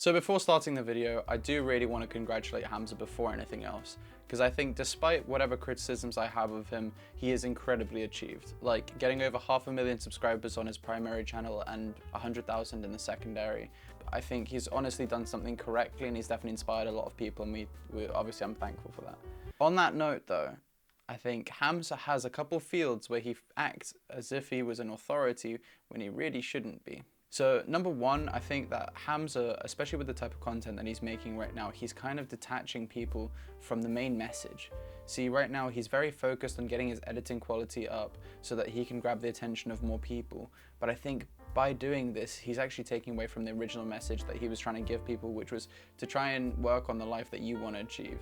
So before starting the video, I do really want to congratulate Hamza before anything else, because I think despite whatever criticisms I have of him, he is incredibly achieved. Like getting over 500,000 subscribers on his primary channel and 100,000 in the secondary. I think he's honestly done something correctly and he's definitely inspired a lot of people, and obviously I'm thankful for that. On that note though, I think Hamza has a couple fields where he acts as if he was an authority when he really shouldn't be. So number one, I think that Hamza, especially with the type of content that he's making right now, he's kind of detaching people from the main message. See, right now he's very focused on getting his editing quality up so that he can grab the attention of more people. But I think by doing this, he's actually taking away from the original message that he was trying to give people, which was to try and work on the life that you want to achieve.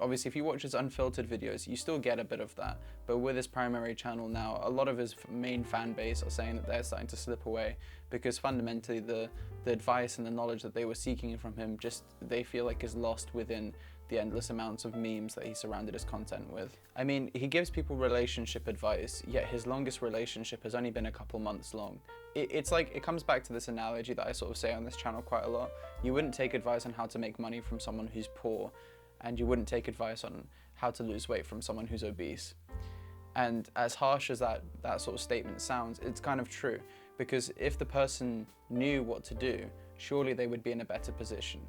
Obviously, if you watch his unfiltered videos, you still get a bit of that. But with his primary channel now, a lot of his main fan base are saying that they're starting to slip away because fundamentally the advice and the knowledge that they were seeking from him they feel like is lost within the endless amounts of memes that he surrounded his content with. I mean, he gives people relationship advice, yet his longest relationship has only been a couple months long. It's like, it comes back to this analogy that I sort of say on this channel quite a lot. You wouldn't take advice on how to make money from someone who's poor, and you wouldn't take advice on how to lose weight from someone who's obese. And as harsh as that sort of statement sounds, it's kind of true, because if the person knew what to do, surely they would be in a better position.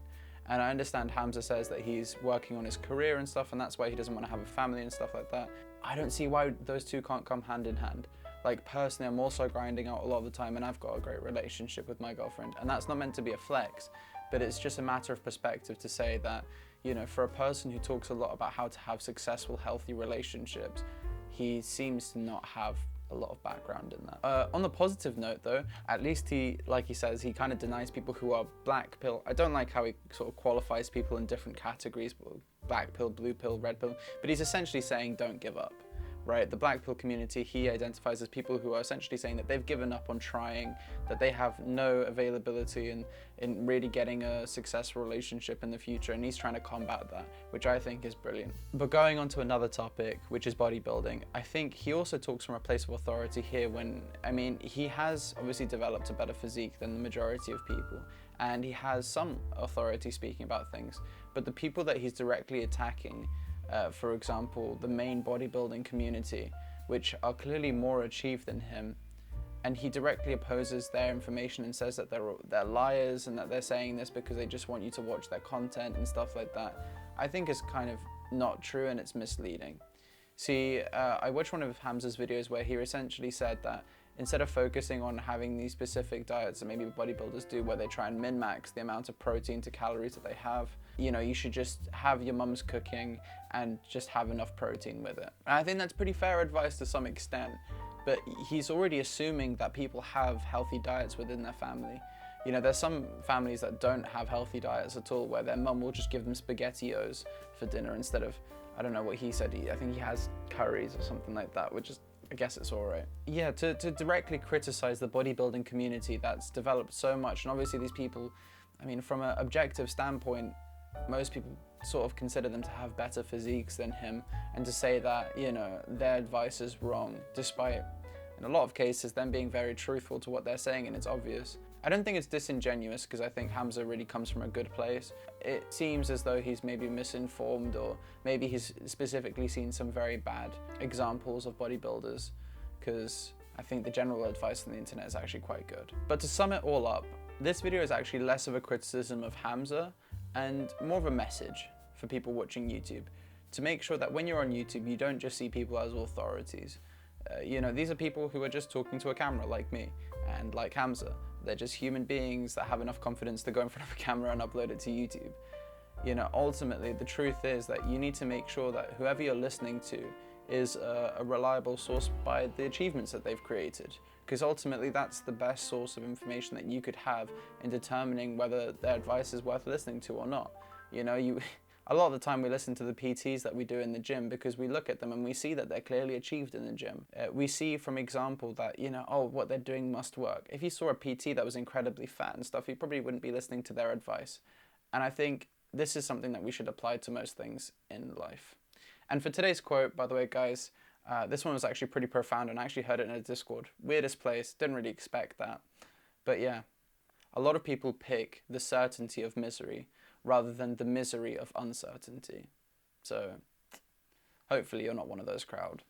And I understand Hamza says that he's working on his career and stuff, and that's why he doesn't want to have a family and stuff like that. I don't see why those two can't come hand in hand. Like personally, I'm also grinding out a lot of the time and I've got a great relationship with my girlfriend, and that's not meant to be a flex, but it's just a matter of perspective to say that, you know, for a person who talks a lot about how to have successful, healthy relationships, he seems to not have a lot of background in that. On the positive note though, at least like he says, he kind of denies people who are black pill. I don't like how he sort of qualifies people in different categories, black pill, blue pill, red pill, but he's essentially saying don't give up. Right, the black pill community, he identifies as people who are essentially saying that they've given up on trying, that they have no availability in really getting a successful relationship in the future, and he's trying to combat that, which I think is brilliant. But going on to another topic, which is bodybuilding, I think he also talks from a place of authority here I mean, he has obviously developed a better physique than the majority of people, and he has some authority speaking about things, but the people that he's directly attacking, for example, the main bodybuilding community, which are clearly more achieved than him, and he directly opposes their information and says that they're liars and that they're saying this because they just want you to watch their content and stuff like that, I think is kind of not true and it's misleading. See, I watched one of Hamza's videos where he essentially said that instead of focusing on having these specific diets that maybe bodybuilders do where they try and min-max the amount of protein to calories that they have, you know, you should just have your mum's cooking and just have enough protein with it. And I think that's pretty fair advice to some extent, but he's already assuming that people have healthy diets within their family. You know, there's some families that don't have healthy diets at all, where their mum will just give them SpaghettiOs for dinner instead of, I don't know what he said, I think he has curries or something like that, which is, I guess it's all right. Yeah, to directly criticize the bodybuilding community that's developed so much, and obviously these people, I mean, from an objective standpoint, most people sort of consider them to have better physiques than him, and to say that, you know, their advice is wrong, despite, in a lot of cases, them being very truthful to what they're saying, and it's obvious. I don't think it's disingenuous, because I think Hamza really comes from a good place. It seems as though he's maybe misinformed, or maybe he's specifically seen some very bad examples of bodybuilders, because I think the general advice on the internet is actually quite good. But to sum it all up, this video is actually less of a criticism of Hamza and more of a message for people watching YouTube, to make sure that when you're on YouTube, you don't just see people as authorities. You know, these are people who are just talking to a camera like me and like Hamza. They're just human beings that have enough confidence to go in front of a camera and upload it to YouTube. You know, ultimately, the truth is that you need to make sure that whoever you're listening to is a reliable source by the achievements that they've created. Because ultimately, that's the best source of information that you could have in determining whether their advice is worth listening to or not. You know, a lot of the time we listen to the PTs that we do in the gym because we look at them and we see that they're clearly achieved in the gym. We see from example that, you know, oh, what they're doing must work. If you saw a PT that was incredibly fat and stuff, you probably wouldn't be listening to their advice. And I think this is something that we should apply to most things in life. And for today's quote, by the way, guys, this one was actually pretty profound, and I actually heard it in a Discord. Weirdest place, didn't really expect that. But yeah, a lot of people pick the certainty of misery rather than the misery of uncertainty. So hopefully you're not one of those crowd.